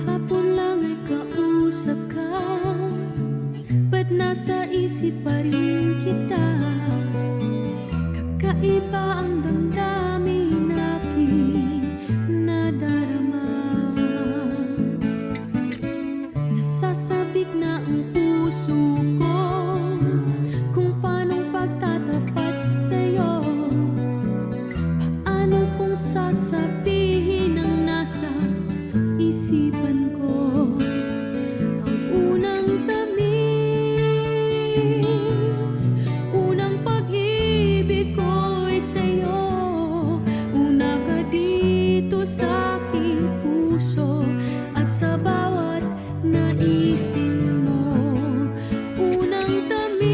Kahapon lang ay kausap ka, ba't nasa isip pa rin kita? Kakaiba ang damdamin aking nadarama. Nasasabik na ang puso ko kung paanong pagtatapat sa'yo. Paano kung sasabihin ang nasa isipan ko? Ang unang tamis, unang pag-ibig ko'y sa'yo. Una ka dito sa aking puso at sa bawat naisin mo. Unang tamis,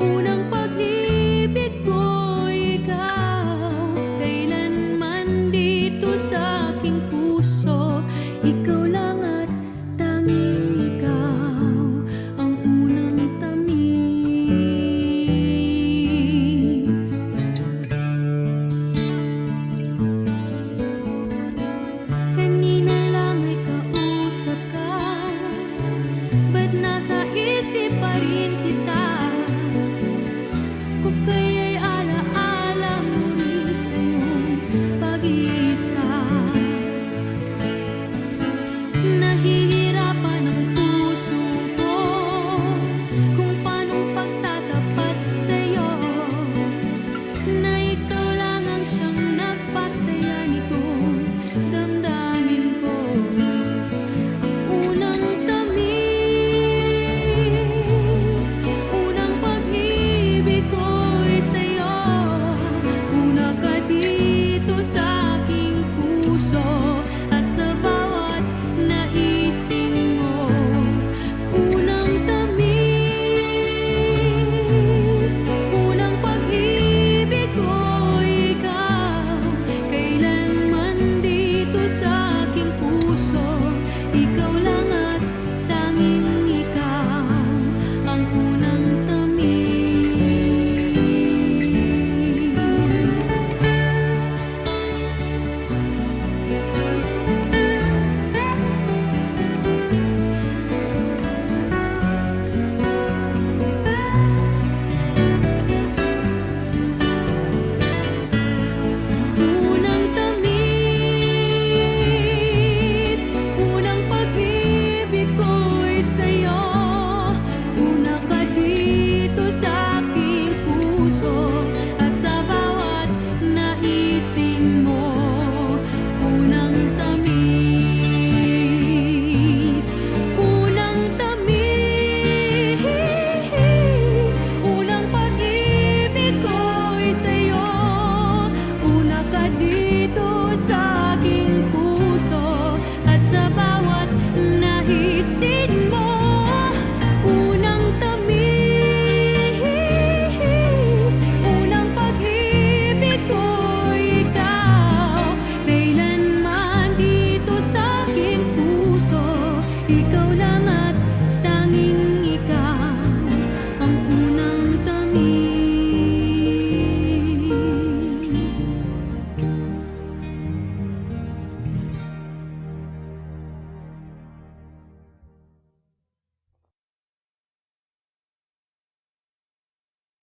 unang pag-ibig ko'y ikaw. Kailanman dito sa aking puso, ikaw lang at tanging ikaw ang unang tamis. Kanina lang ay kausap ka, ba't nasa isip pa rin kita? Kung kaya'y alaala mo rin sa iyong pag-iisa. Nahihirapan ang puso ko kung paanong pagtatapat sa'yo, na ikaw lang ang siyang nagpasaya nitong damdamin ko. Ang unang tamis, unang pag-ibig ko'y sa'yo. Una ka dito sa aking puso at sa bawat naisin mo. Unang tamis, unang pag-ibig ko'y ikaw. Kailanman dito sa aking puso, ikaw lang at tanging ikaw ang unang tamis. Unang tamis, unang pag-ibig ko'y sa'yo. Una ka dito sa aking puso at sa bawat naisin mo. Unang tamis, unang tamis, unang pag-ibig ko'y sa'yo. Una ka dito sa aking puso at sa bawat naisin mo. Unang tamis, unang pag-ibig ko'y ikaw. Kailanman dito sa aking puso, ikaw